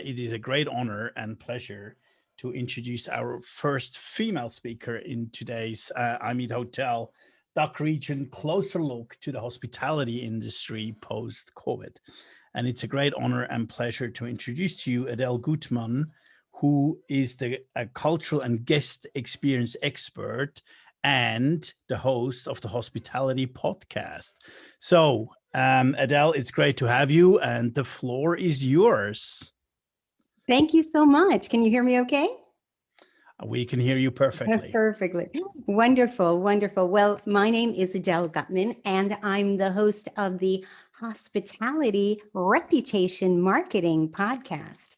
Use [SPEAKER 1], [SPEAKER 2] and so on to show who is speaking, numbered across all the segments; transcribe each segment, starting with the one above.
[SPEAKER 1] it is a great honor and pleasure to introduce our first female speaker in today's I Meet Hotel DACH region closer look to the hospitality industry post COVID. And it's a great honor and pleasure to introduce to you Adele Gutman, who is the a cultural and guest experience expert and the host of the Hospitality Podcast. Adele, it's great to have you, and the floor is yours.
[SPEAKER 2] Thank you so much. Can you hear me okay?
[SPEAKER 1] We can hear you perfectly.
[SPEAKER 2] Perfectly. Wonderful, wonderful. Well, my name is Adele Gutman, and I'm the host of the Hospitality Reputation Marketing Podcast,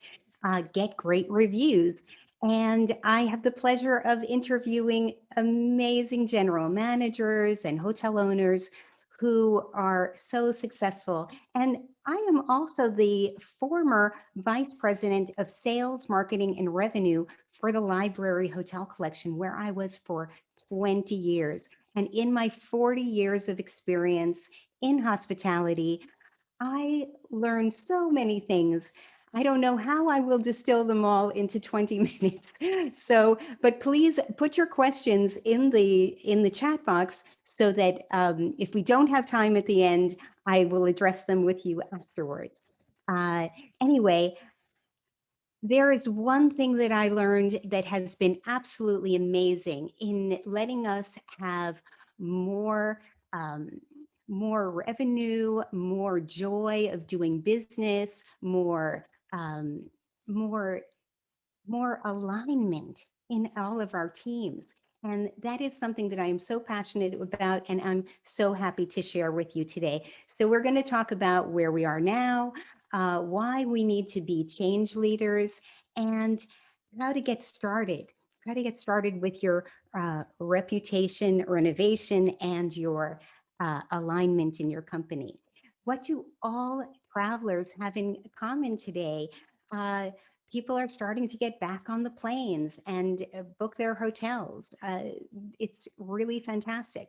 [SPEAKER 2] Get Great Reviews. And I have the pleasure of interviewing amazing general managers and hotel owners who are so successful. And I am also the former vice president of sales, marketing, and revenue for the Library Hotel Collection, where I was for 20 years. And in my 40 years of experience in hospitality, I learned so many things. I don't know how I will distill them all into 20 minutes. So, but please put your questions in the chat box so that if we don't have time at the end, I will address them with you afterwards. Uh, anyway, there is one thing that I learned that has been absolutely amazing in letting us have more um, more revenue, more joy of doing business, um, more more alignment in all of our teams. And that is something that I am so passionate about, and I'm so happy to share with you today. So, we're going to talk about where we are now, why we need to be change leaders, and how to get started. How to get started with your reputation, renovation, and your alignment in your company. What do all travelers have in common today? Uh, People are starting to get back on the planes and book their hotels. It's really fantastic.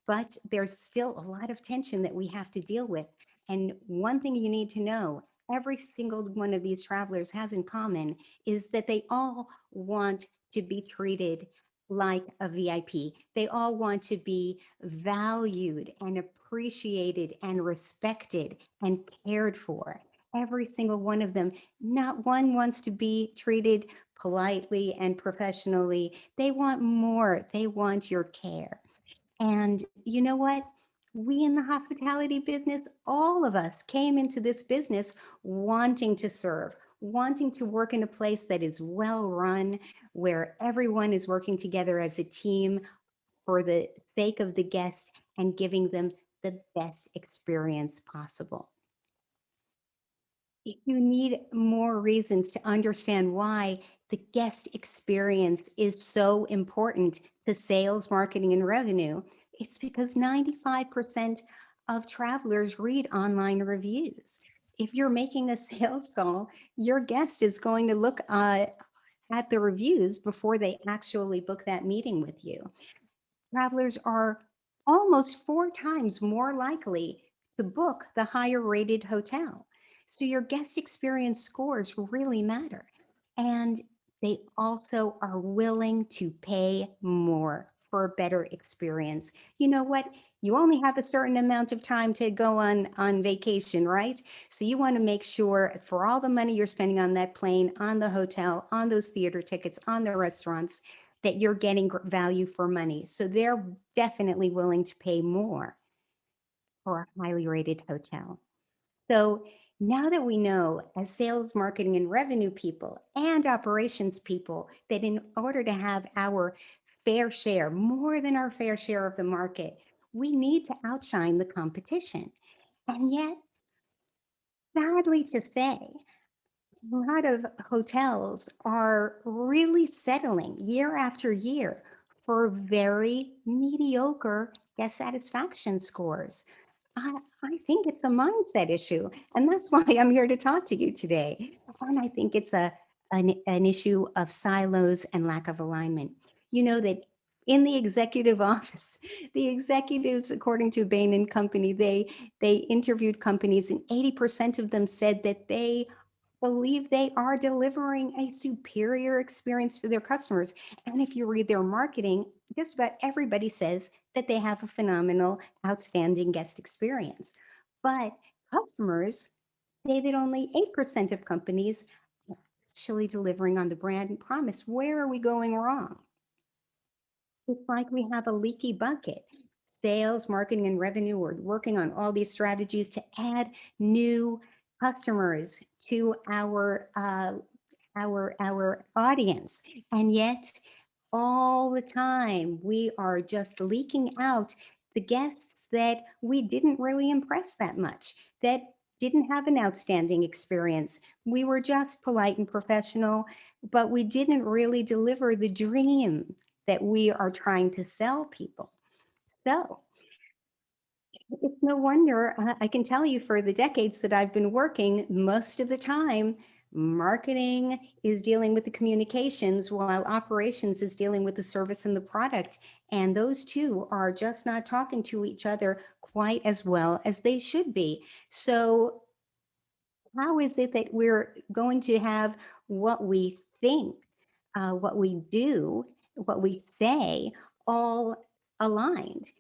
[SPEAKER 2] But there's still a lot of tension that we have to deal with. And one thing you need to know, every single one of these travelers has in common is that they all want to be treated like a VIP. They all want to be valued and appreciated and respected and cared for. Every single one of them, not one wants to be treated politely and professionally. They want more. They want your care. And you know what? We in the hospitality business, all of us came into this business wanting to serve, wanting to work in a place that is well run, where everyone is working together as a team for the sake of the guest and giving them the best experience possible. If you need more reasons to understand why the guest experience is so important to sales, marketing, and revenue, it's because 95% of travelers read online reviews. If you're making a sales call, your guest is going to look at the reviews before they actually book that meeting with you. Travelers are almost 4 times more likely to book the higher rated hotel. So your guest experience scores really matter. And they also are willing to pay more for a better experience. You know what? You only have a certain amount of time to go on vacation, right? So you want to make sure for all the money you're spending on that plane, on the hotel, on those theater tickets, on the restaurants, that you're getting value for money. So they're definitely willing to pay more for a highly rated hotel. So now that we know as sales, marketing, and revenue people and operations people that in order to have our fair share, more than our fair share of the market, we need to outshine the competition. And yet, sadly to say, a lot of hotels are really settling year after year for very mediocre guest satisfaction scores. I think it's a mindset issue, and that's why I'm here to talk to you today. And I think it's an issue of silos and lack of alignment. You know that in the executive office, the executives, according to Bain and Company, they interviewed companies, and 80% of them said that they believe they are delivering a superior experience to their customers. And if you read their marketing, just about everybody says that they have a phenomenal, outstanding guest experience. But customers say that only 8% of companies are actually delivering on the brand promise. Where are we going wrong? It's like we have a leaky bucket. Sales, marketing, and revenue are working on all these strategies to add new customers to our audience, and yet all the time we are just leaking out the guests that we didn't really impress that much, that didn't have an outstanding experience. We were just polite and professional, but we didn't really deliver the dream that we are trying to sell people. So it's no wonder, I can tell you for the decades that I've been working, most of the time, marketing is dealing with the communications while operations is dealing with the service and the product. And those two are just not talking to each other quite as well as they should be. So how is it that we're going to have what we think, what we do, what we say, all aligned?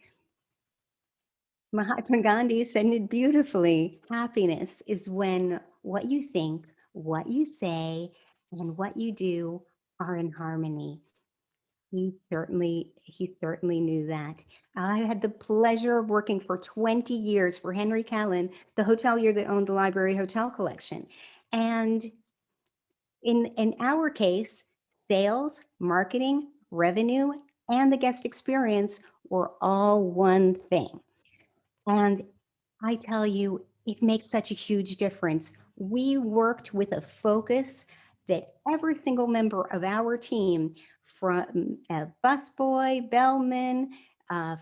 [SPEAKER 2] Mahatma Gandhi said it beautifully. Happiness is when what you think, what you say, and what you do are in harmony. He certainly knew that. I had the pleasure of working for 20 years for Henry Callan, the hotelier that owned the Library Hotel Collection. And in our case, sales, marketing, revenue, and the guest experience were all one thing. And I tell you, it makes such a huge difference. We worked with a focus that every single member of our team, from a busboy, bellman, uh,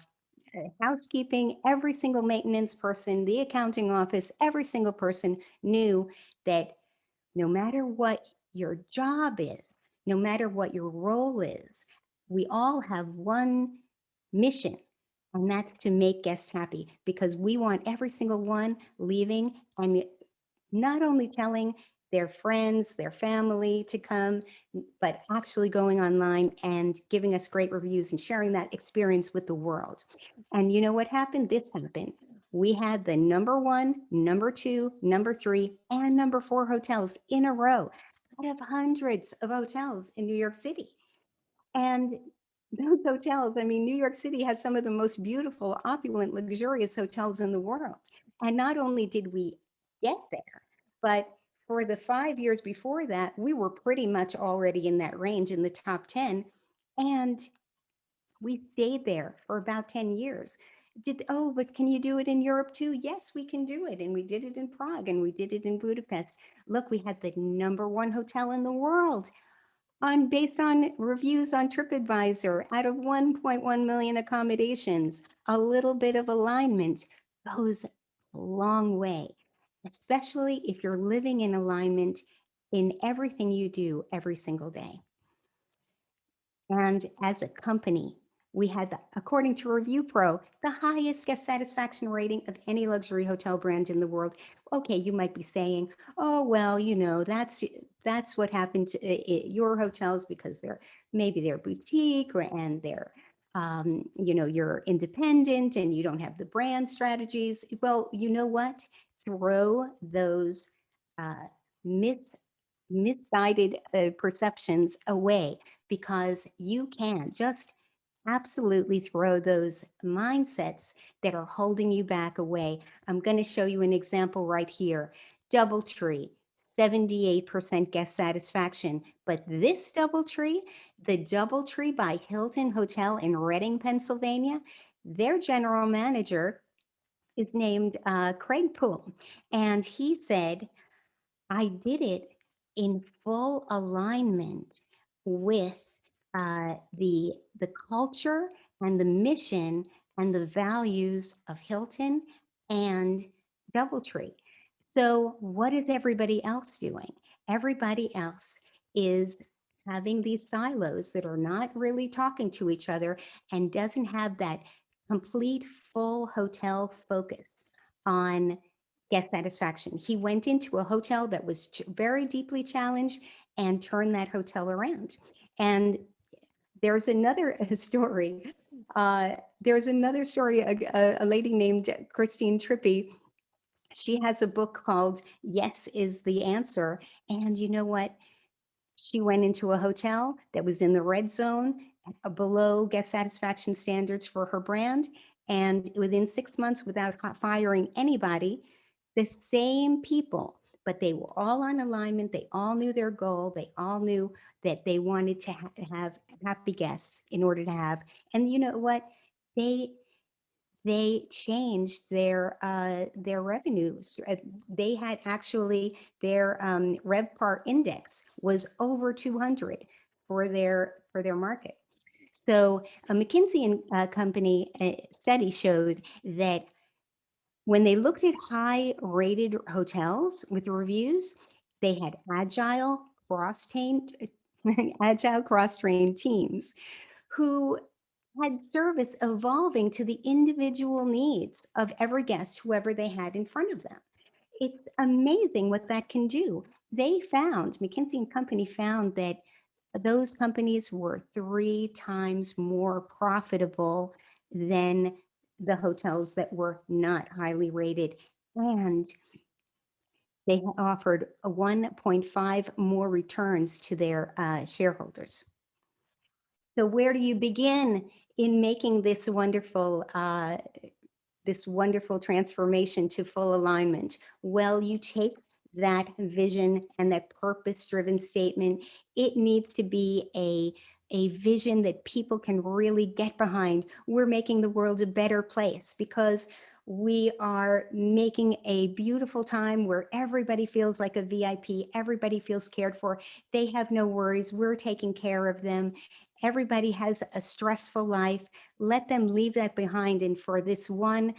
[SPEAKER 2] housekeeping, every single maintenance person, the accounting office, every single person knew that no matter what your job is, no matter what your role is, we all have one mission, and that's to make guests happy, because we want every single one leaving and not only telling their friends, their family to come, but actually going online and giving us great reviews and sharing that experience with the world. And you know what happened? This happened. We had the number one, number two, number three, and number four hotels in a row out of hundreds of hotels in New York City. And those hotels, I mean, New York City has some of the most beautiful, opulent, luxurious hotels in the world. And not only did we get there, but for the 5 years before that, we were pretty much already in that range in the top 10. And we stayed there for about 10 years. But can you do it in Europe too? Yes, we can do it. And we did it in Prague and we did it in Budapest. Look, we had the number one hotel in the world based on reviews on TripAdvisor. Out of 1.1 million accommodations, a little bit of alignment goes a long way, especially if you're living in alignment in everything you do every single day. And as a company, we had, according to Review Pro, the highest guest satisfaction rating of any luxury hotel brand in the world. Okay, you might be saying, oh, well, that's what happened to your hotels because they're boutique and you're independent and you don't have the brand strategies. Well, you know what? Throw those uh, myths misguided perceptions away, because you can just absolutely throw those mindsets that are holding you back away. I'm going to show you an example right here. DoubleTree, 78% guest satisfaction. But this DoubleTree, the DoubleTree by Hilton Hotel in Reading, Pennsylvania, their general manager is named Craig Poole. And he said, I did it in full alignment with the culture and the mission and the values of Hilton and DoubleTree. So what is everybody else doing? Everybody else is having these silos that are not really talking to each other and doesn't have that complete full hotel focus on guest satisfaction. He went into a hotel that was very deeply challenged and turned that hotel around. And there's another story. There's another story. A lady named Christine Trippi. She has a book called "Yes is the Answer," and you know what? She went into a hotel that was in the red zone, below guest satisfaction standards for her brand. And within 6 months, without firing anybody, the same people, but they were all on alignment. They all knew their goal. They all knew that they wanted to have happy guests in order to have. And you know what? They they changed their revenues. They had actually their RevPAR index was over 200 for their market. So a McKinsey and Company study showed that when they looked at high rated hotels with reviews, they had agile cross trained teams who had service evolving to the individual needs of every guest, whoever they had in front of them. It's amazing what that can do. McKinsey and Company found that those companies were 3 times more profitable than the hotels that were not highly rated. And they offered a 1.5 more returns to their shareholders. So where do you begin in making this wonderful transformation to full alignment? Well, you take that vision and that purpose-driven statement. It needs to be a vision that people can really get behind. We're making the world a better place because we are making a beautiful time where everybody feels like a VIP, everybody feels cared for. They have no worries. We're taking care of them. Everybody has a stressful life. Let them leave that behind. And for this one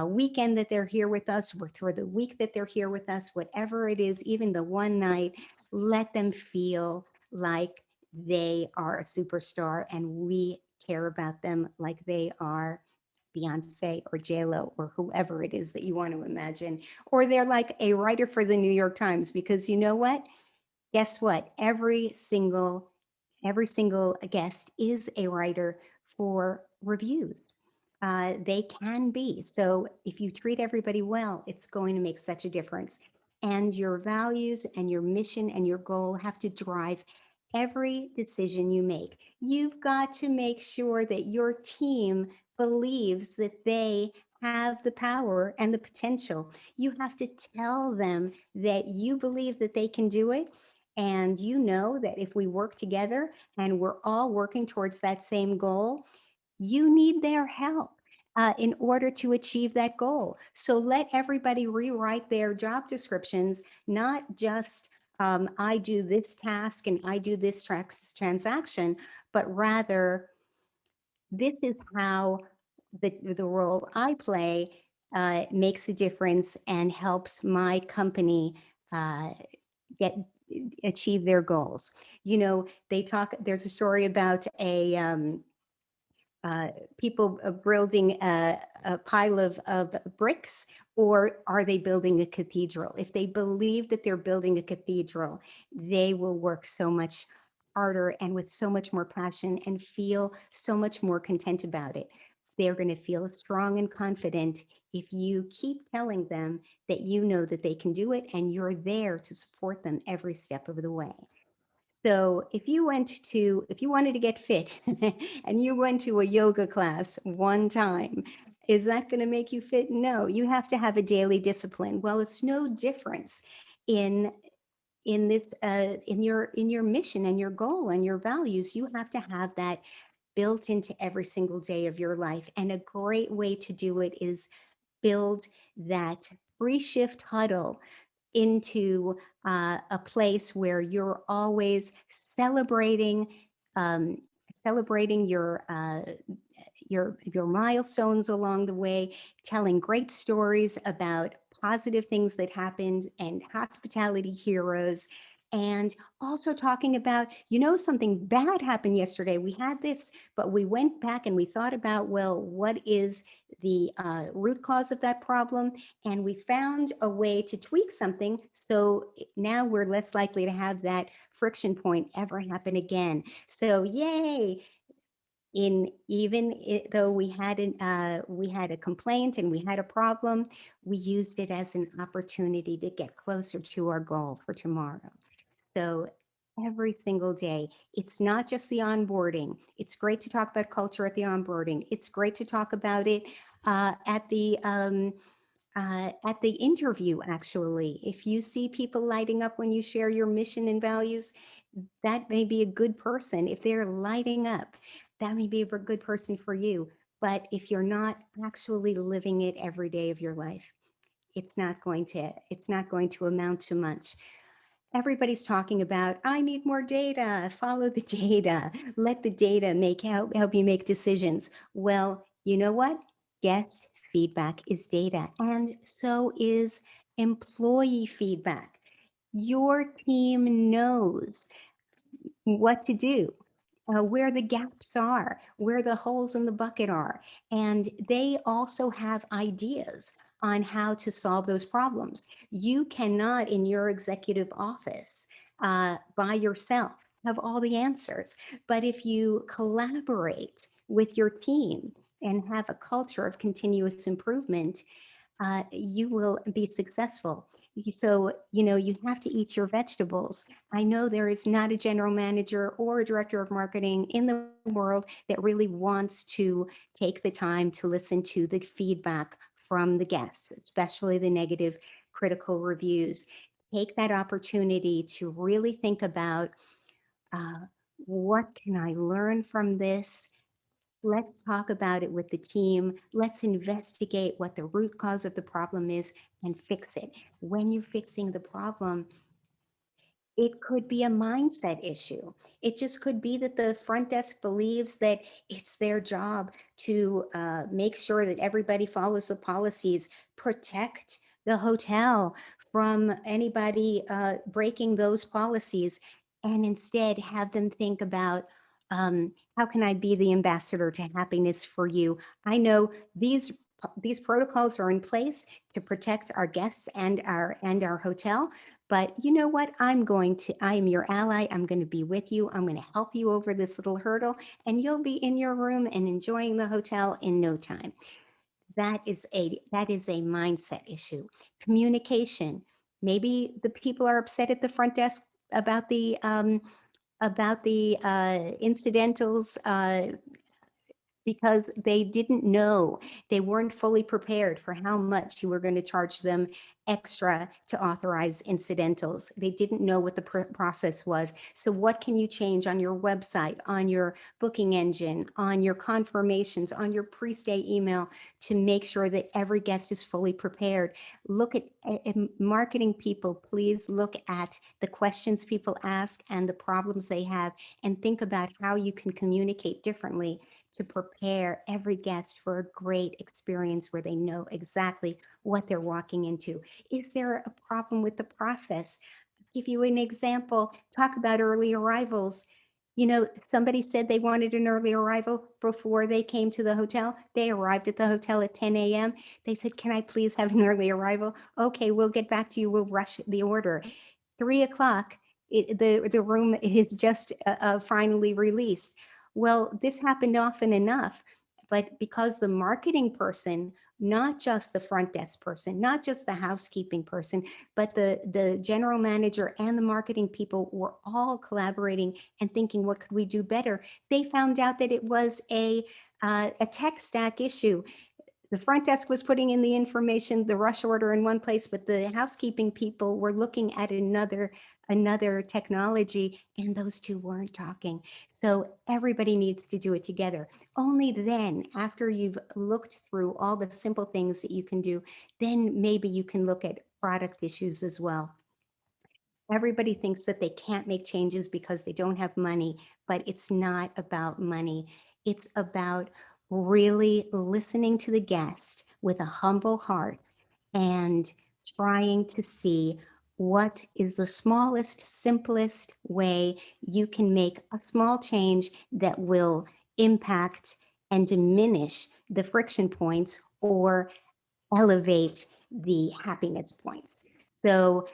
[SPEAKER 2] weekend that they're here with us, or for the week that they're here with us, whatever it is, even the one night, let them feel like they are a superstar and we care about them like they are Beyonce or JLo or whoever it is that you want to imagine. Or they're like a writer for the New York Times, because you know what? Guess what? Every single guest is a writer for reviews. They can be. So if you treat everybody well, it's going to make such a difference. And your values and your mission and your goal have to drive every decision you make. You've got to make sure that your team believes that they have the power and the potential. You have to tell them that you believe that they can do it. And you know that if we work together and we're all working towards that same goal, you need their help in order to achieve that goal. So let everybody rewrite their job descriptions, not just I do this task and I do this transaction, but rather this is how the role I play makes a difference and helps my company get achieve their goals. You know, there's a story about uh, people building a pile of bricks, or are they building a cathedral? If they believe that they're building a cathedral, they will work so much harder and with so much more passion and feel so much more content about it. They're going to feel strong and confident if you keep telling them that you know that they can do it and you're there to support them every step of the way. So if you wanted to get fit and you went to a yoga class one time, is that going to make you fit? No, you have to have a daily discipline. Well, it's no difference in in your mission and your goal and your values. You have to have that built into every single day of your life. And a great way to do it is build that free shift huddle into a place where you're always um, celebrating your milestones along the way, telling great stories about positive things that happened and hospitality heroes, And also talking about, something bad happened yesterday. We had this, but we went back and we thought about, well, what is the root cause of that problem? And we found a way to tweak something. So now we're less likely to have that friction point ever happen again. So yay. Though we had a complaint and we had a problem, we used it as an opportunity to get closer to our goal for tomorrow. So every single day, it's not just the onboarding. It's great to talk about culture at the onboarding. It's great to talk about it at the interview. Actually, if you see people lighting up when you share your mission and values, that may be a good person. If they're lighting up, that may be a good person for you. But if you're not actually living it every day of your life, it's not going to amount to much. Everybody's talking about, I need more data, follow the data, let the data help you make decisions. Well, you know what? Guest feedback is data, and so is employee feedback. Your team knows what to do, where the gaps are, where the holes in the bucket are. And they also have ideas on how to solve those problems. You cannot, in your executive office, by yourself, have all the answers. But if you collaborate with your team and have a culture of continuous improvement, you will be successful. So, you have to eat your vegetables. I know there is not a general manager or a director of marketing in the world that really wants to take the time to listen to the feedback from the guests, especially the negative critical reviews. Take that opportunity to really think about, uh, what can I learn from this? Let's talk about it with the team. Let's investigate what the root cause of the problem is and fix it. When you're fixing the problem, it could be a mindset issue. It just could be that the front desk believes that it's their job to make sure that everybody follows the policies, protect the hotel from anybody breaking those policies, and instead have them think about, how can I be the ambassador to happiness for you? I know these protocols are in place to protect our guests and our hotel, but you know what? I am your ally. I'm going to be with you. I'm going to help you over this little hurdle, and you'll be in your room and enjoying the hotel in no time. That is a mindset issue. Communication. Maybe the people are upset at the front desk about the incidentals, because they didn't know, they weren't fully prepared for how much you were going to charge them extra to authorize incidentals. They didn't know what the process was. So what can you change on your website, on your booking engine, on your confirmations, on your pre-stay email to make sure that every guest is fully prepared? Look at marketing people, please look at the questions people ask and the problems they have, and think about how you can communicate differently to prepare every guest for a great experience where they know exactly what they're walking into. Is there a problem with the process? I'll give you an example. Talk about early arrivals. Somebody said they wanted an early arrival before they came to the hotel. They arrived at the hotel at 10 a.m. They said, can I please have an early arrival? Okay, we'll get back to you. We'll rush the order. 3 o'clock, the room is just finally released. Well, this happened often enough, but because the marketing person, not just the front desk person, not just the housekeeping person, but the general manager and the marketing people were all collaborating and thinking, what could we do better? They found out that it was a tech stack issue. The front desk was putting in the information, the rush order in one place, but the housekeeping people were looking at another technology, and those two weren't talking. So everybody needs to do it together. Only then, after you've looked through all the simple things that you can do, then maybe you can look at product issues as well. Everybody thinks that they can't make changes because they don't have money, but it's not about money. It's about really listening to the guest with a humble heart and trying to see what is the smallest, simplest way you can make a small change that will impact and diminish the friction points or elevate the happiness points. So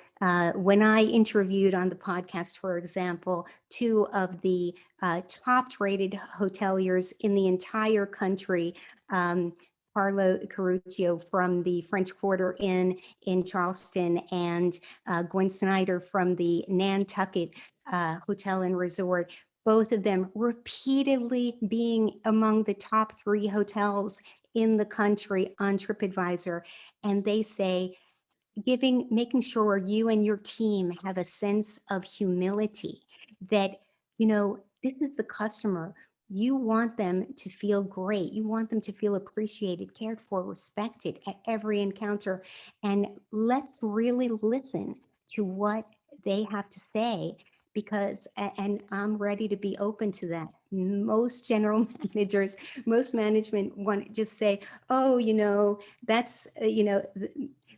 [SPEAKER 2] when I interviewed on the podcast, for example, two of the top rated hoteliers in the entire country, Carlo Caruccio from the French Quarter Inn in Charleston and Gwen Snyder from the Nantucket Hotel and Resort, both of them repeatedly being among the top 3 hotels in the country on TripAdvisor. And they say, making sure you and your team have a sense of humility that, this is the customer. You want them to feel great. You want them to feel appreciated, cared for, respected at every encounter. And let's really listen to what they have to say because, and I'm ready to be open to that. Most general managers, most management want to just say, oh, that's,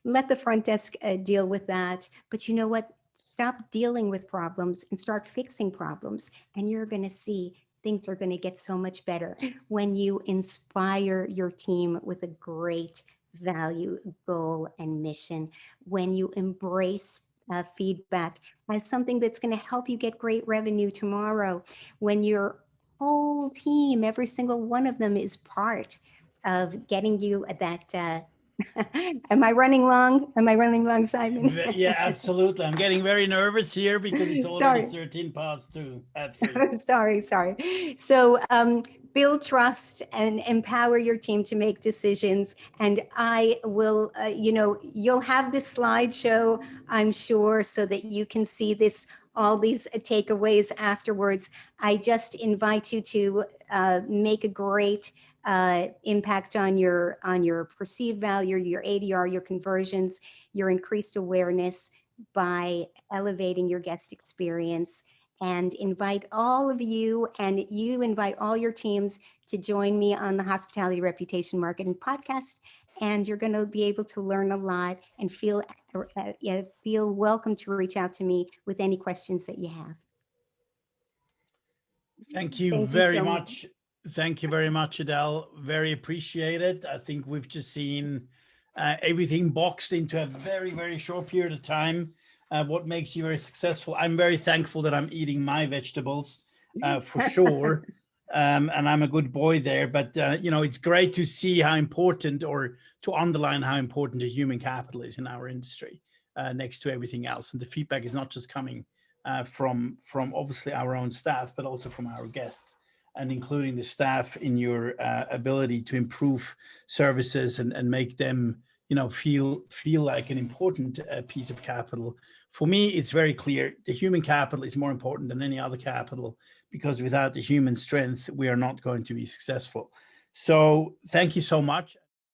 [SPEAKER 2] let the front desk deal with that. But you know what? Stop dealing with problems and start fixing problems. And you're going to see things are going to get so much better when you inspire your team with a great value, goal, and mission, when you embrace feedback as something that's going to help you get great revenue tomorrow, when your whole team, every single one of them is part of getting you that Am I running long? Am I running long, Simon?
[SPEAKER 1] Yeah, absolutely. I'm getting very nervous here because it's already
[SPEAKER 2] Sorry.
[SPEAKER 1] 13 past 2 at 3.
[SPEAKER 2] Sorry. So build trust and empower your team to make decisions. And I will, you'll have this slideshow, I'm sure, so that you can see all these takeaways afterwards. I just invite you to make a great impact on your perceived value, your ADR, your conversions, your increased awareness by elevating your guest experience. And invite all of you, and you invite all your teams to join me on the Hospitality Reputation Marketing Podcast. And you're going to be able to learn a lot and feel welcome to reach out to me with any questions that you have.
[SPEAKER 1] Thank you
[SPEAKER 2] Thank you
[SPEAKER 1] very
[SPEAKER 2] so
[SPEAKER 1] much. Thank you very much, Adele. Very appreciated. I think we've just seen everything boxed into a very, very short period of time. What makes you very successful? I'm very thankful that I'm eating my vegetables for sure. And I'm a good boy there. But, it's great to see how important, or to underline how important the human capital is in our industry next to everything else. And the feedback is not just coming from obviously our own staff, but also from our guests, and including the staff in your ability to improve services and make them, feel like an important piece of capital. For me, it's very clear the human capital is more important than any other capital, because without the human strength, we are not going to be successful. So thank you so much.